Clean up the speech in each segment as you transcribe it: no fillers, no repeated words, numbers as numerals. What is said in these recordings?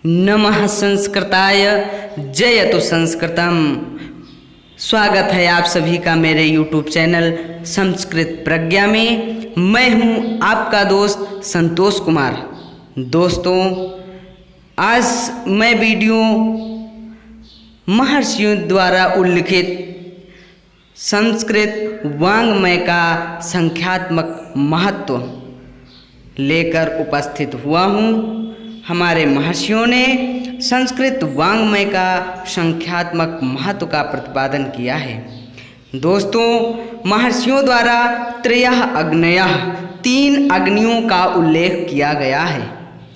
नमः संस्कृताय जयतु संस्कृतम। स्वागत है आप सभी का मेरे YouTube चैनल संस्कृत प्रज्ञा में। मैं हूं आपका दोस्त संतोष कुमार। दोस्तों, आज मैं वीडियो महर्षियों द्वारा उल्लिखित संस्कृत वाङ्मय का संख्यात्मक महत्व लेकर उपस्थित हुआ हूँ। हमारे महर्षियों ने संस्कृत वाङ्मय का संख्यात्मक महत्व का प्रतिपादन किया है। दोस्तों, महर्षियों द्वारा त्रयः अग्नयः, 3 अग्नियों का उल्लेख किया गया है।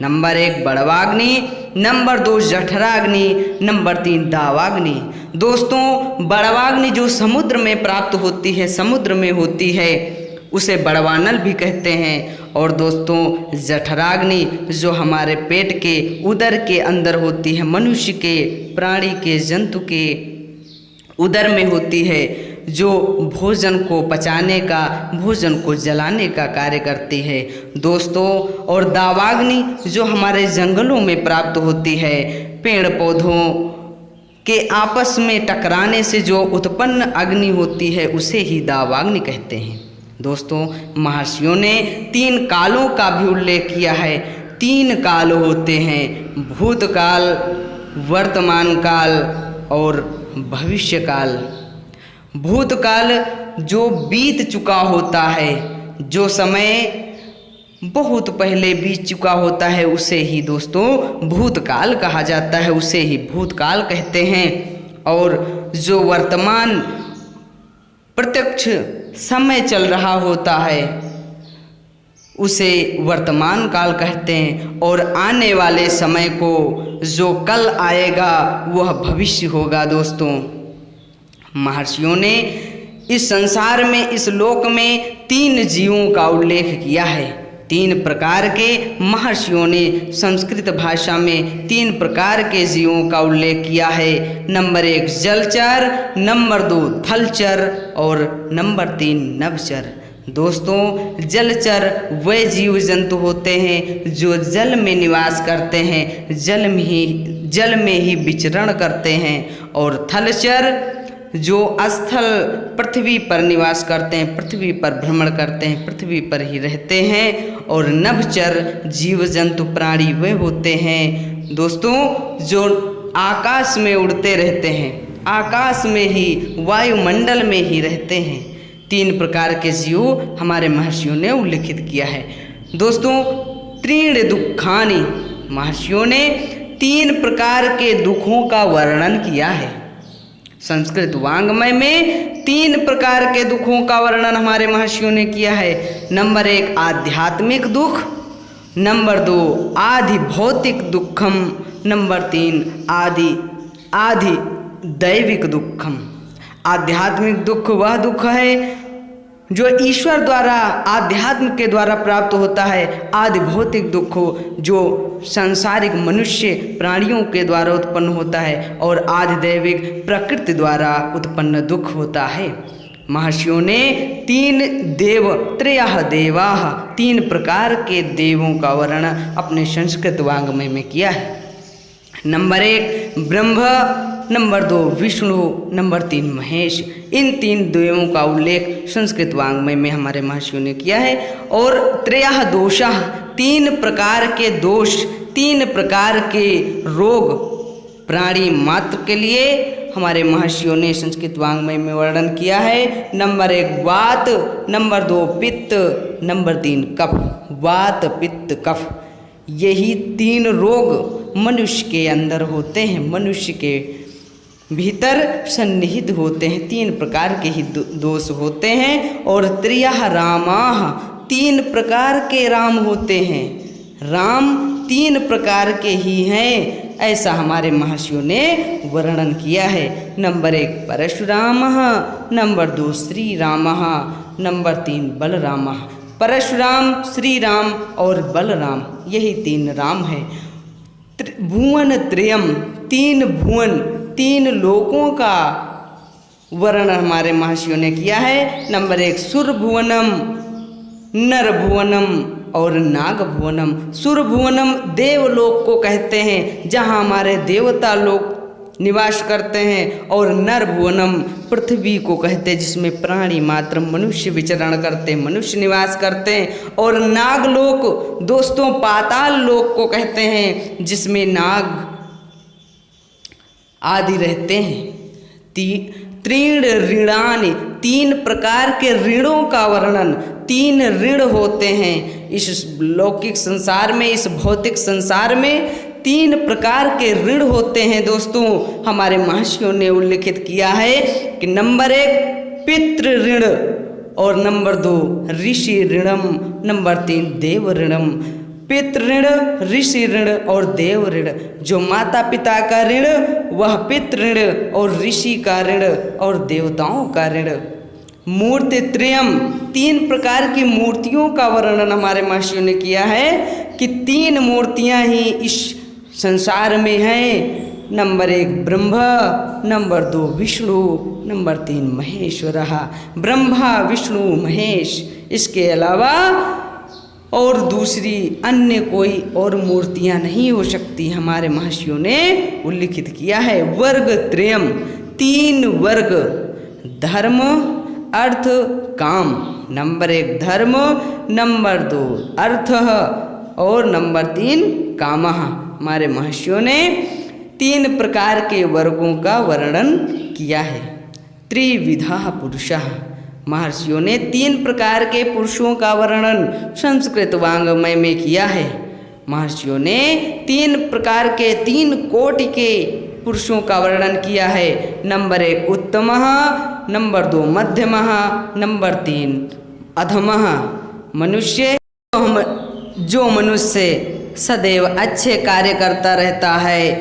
नंबर 1 बड़वाग्नि, नंबर 2 जठराग्नि, नंबर 3 दावाग्नि। दोस्तों, बड़वाग्नि जो समुद्र में प्राप्त होती है, समुद्र में होती है, उसे बड़वानल भी कहते हैं। और दोस्तों, जठराग्नि जो हमारे पेट के उदर के अंदर होती है, मनुष्य के, प्राणी के, जंतु के उदर में होती है, जो भोजन को पचाने का, भोजन को जलाने का कार्य करती है दोस्तों। और दावाग्नि जो हमारे जंगलों में प्राप्त होती है, पेड़ पौधों के आपस में टकराने से जो उत्पन्न अग्नि होती है, उसे ही दावाग्नि कहते हैं। दोस्तों, महर्षियों ने 3 कालों का भी उल्लेख किया है। 3 काल होते हैं, भूतकाल, वर्तमान काल और भविष्य काल। भूतकाल जो बीत चुका होता है, जो समय बहुत पहले बीत चुका होता है, उसे ही दोस्तों भूतकाल कहा जाता है, उसे ही भूतकाल कहते हैं। और जो वर्तमान प्रत्यक्ष समय चल रहा होता है, उसे वर्तमान काल कहते हैं। और आने वाले समय को, जो कल आएगा, वह भविष्य होगा। दोस्तों, महर्षियों ने इस संसार में, इस लोक में 3 जीवों का उल्लेख किया है। 3 प्रकार के महर्षियों ने संस्कृत भाषा में 3 प्रकार के जीवों का उल्लेख किया है। नंबर 1 जलचर, नंबर 2 थलचर और नंबर 3 नभचर। दोस्तों, जलचर वे जीव जंतु होते हैं जो जल में निवास करते हैं, जल में ही विचरण करते हैं। और थलचर जो स्थल पृथ्वी पर निवास करते हैं, पृथ्वी पर भ्रमण करते हैं, पृथ्वी पर ही रहते हैं। और नभचर जीव जंतु प्राणी वे होते हैं दोस्तों जो आकाश में उड़ते रहते हैं, आकाश में ही, वायुमंडल में ही रहते हैं। 3 प्रकार के जीव हमारे महर्षियों ने उल्लिखित किया है। दोस्तों, त्रीणि दुखानि, महर्षियों ने 3 प्रकार के दुखों का वर्णन किया है। संस्कृत वाङ्मय में 3 प्रकार के दुखों का वर्णन हमारे महर्षियों ने किया है। नंबर 1 आध्यात्मिक दुख, नंबर 2 आधि भौतिक दुखम, नंबर 3 आधि दैविक दुखम। आध्यात्मिक दुख वह दुख है जो ईश्वर द्वारा, आध्यात्म के द्वारा प्राप्त होता है। आदि भौतिक दुख जो सांसारिक मनुष्य प्राणियों के द्वारा उत्पन्न होता है। और आदि दैविक प्रकृति द्वारा उत्पन्न दुख होता है। महर्षियों ने 3 देव, त्रयः देवाः, 3 प्रकार के देवों का वर्णन अपने संस्कृत वाङ्मय में किया है। Number 1 Brahma, number 2 Vishnu, number 3 Mahesh. इन 3 देवों का उल्लेख संस्कृत वाङ्मय में हमारे महर्षियों ने किया है। और त्रयः दोषाः, 3 प्रकार के दोष, 3 प्रकार के रोग प्राणी मात्र के लिए हमारे महर्षियों ने संस्कृत वाङ्मय में वर्णन किया है। नंबर 1 वात, नंबर 2 पित्त, नंबर 3 कफ। वात, पित्त, कफ, यही 3 रोग मनुष्य के अंदर होते हैं, मनुष्य के भीतर सन्निहित होते हैं। 3 प्रकार के ही दोष होते हैं। और त्रयः रामाः, 3 प्रकार के राम होते हैं। राम 3 प्रकार के ही हैं, ऐसा हमारे महर्षियों ने वर्णन किया है। नंबर 1 परशुरामः, नंबर 2 श्री रामः, नंबर 3 बलरामः। परशुराम, श्री राम और बलराम, यही 3 राम है। भुवन त्रयम, 3 भुवन, 3 लोकों का वर्णन हमारे महर्षियों ने किया है। नंबर 1 सुरभुवनम, नर भुवनम और नाग भुवनम। सुर भुवनम देवलोक को कहते हैं, जहाँ हमारे देवता लोग निवास करते हैं, और नर भुवनम पृथ्वी को कहते हैं, जिसमें प्राणी मात्र मनुष्य विचरण करते हैं, मनुष्य निवास करते हैं। और नागलोक दोस्तों पाताल लोक को कहते हैं, जिसमें नाग आदि रहते हैं। तीन ऋणानि, 3 प्रकार के ऋणों का वर्णन, 3 ऋण होते हैं इस लौकिक संसार में, इस भौतिक संसार में 3 प्रकार के ऋण होते हैं दोस्तों। हमारे महर्षियों ने उल्लिखित किया है कि नंबर 1 पितृ ऋण, और नंबर 2 ऋषि ऋणम, नंबर 3 देव ऋणम। पितृ ऋण, ऋषि ऋण और देव ऋण। जो माता पिता का ऋण वह पितृ ऋण, और ऋषि का ऋण और देवताओं का ऋण। मूर्ति त्रयम, 3 प्रकार की मूर्तियों का वर्णन हमारे महर्षियों ने किया है कि 3 मूर्तियां ही इस संसार में हैं। Number 1 Brahma, number 2 Vishnu, number 3 महेश्वरः। ब्रह्मा विष्णु महेश, इसके अलावा और दूसरी अन्य कोई और मूर्तियां नहीं हो सकती, हमारे महर्षियों ने उल्लिखित किया है। वर्ग त्रयम, 3 वर्ग, धर्म अर्थ काम। नंबर 1 धर्म, नंबर 2 अर्थ और नंबर 3 कामः। हमारे महर्षियों ने 3 प्रकार के वर्गों का वर्णन किया है। त्रिविधा पुरुषः, महर्षियों ने 3 प्रकार के पुरुषों का वर्णन संस्कृत वाङ्मय में किया है। महर्षियों ने 3 प्रकार के 3 कोटि के पुरुषों का वर्णन किया है। नंबर 1 उत्तमः, नंबर 2 मध्यमः, नंबर 3 अधमः। मनुष्य, जो मनुष्य सदैव अच्छे कार्य करता रहता है,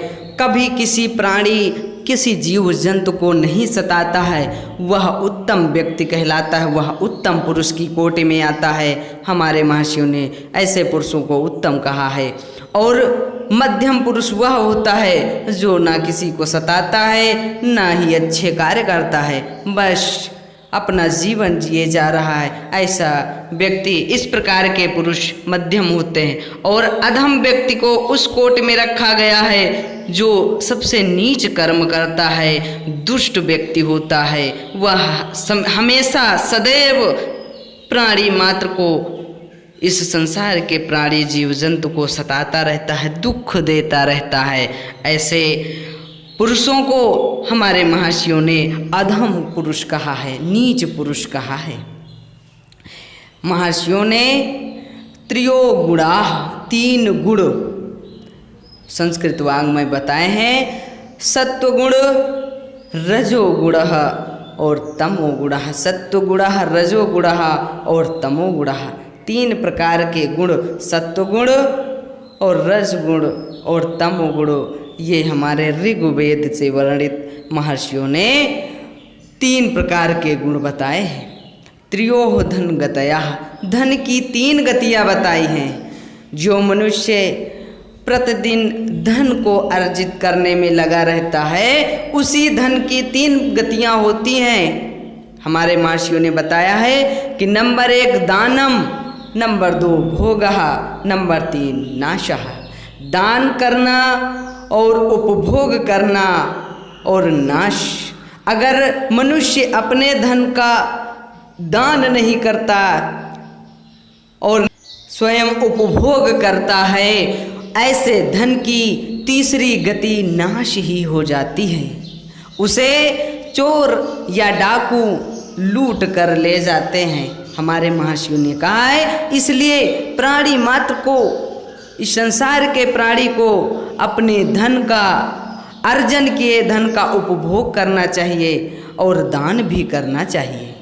कभी किसी प्राणी किसी जीव जंतु को नहीं सताता है, वह उत्तम व्यक्ति कहलाता है, वह उत्तम पुरुष की कोटि में आता है। हमारे महर्षियों ने ऐसे पुरुषों को उत्तम कहा है। और मध्यम पुरुष वह होता है जो ना किसी को सताता है, ना ही अच्छे कार्य करता है, बस अपना जीवन जिए जा रहा है, ऐसा व्यक्ति, इस प्रकार के पुरुष मध्यम होते हैं। और अधम व्यक्ति को उस कोटि में रखा गया है जो सबसे नीच कर्म करता है, दुष्ट व्यक्ति होता है, वह हमेशा सदैव प्राणी मात्र को, इस संसार के प्राणी जीव जंतु को सताता रहता है, दुख देता रहता है। ऐसे पुरुषों को हमारे महर्षियों ने अधम पुरुष कहा है, नीच पुरुष कहा है। महर्षियों ने त्रयो गुणा, 3 गुण संस्कृत वाङ्मय बताए हैं। सत्वगुण, रजोगुण और तमोगुण। सत्वगुण, रजोगुण और तमोगुण, 3 प्रकार के गुण, सत्वगुण और रजगुण और तमोगुण, ये हमारे ऋग्वेद से वर्णित महर्षियों ने 3 प्रकार के गुण बताए हैं। त्रयोः धन गतया, धन की 3 गतियाँ बताई हैं। जो मनुष्य प्रतिदिन धन को अर्जित करने में लगा रहता है, उसी धन की 3 गतियाँ होती हैं। हमारे महर्षियों ने बताया है कि नंबर 1 दानम, नंबर 2 भोगः, नंबर 3 नाशः। दान करना और उपभोग करना और नाश। अगर मनुष्य अपने धन का दान नहीं करता और स्वयं उपभोग करता है, ऐसे धन की तीसरी गति नाश ही हो जाती है। उसे चोर या डाकू लूट कर ले जाते हैं, हमारे महर्षियों ने कहा है। इसलिए प्राणी मात्र को, इस संसार के प्राणी को अपने धन का, अर्जन किए धन का उपभोग करना चाहिए और दान भी करना चाहिए।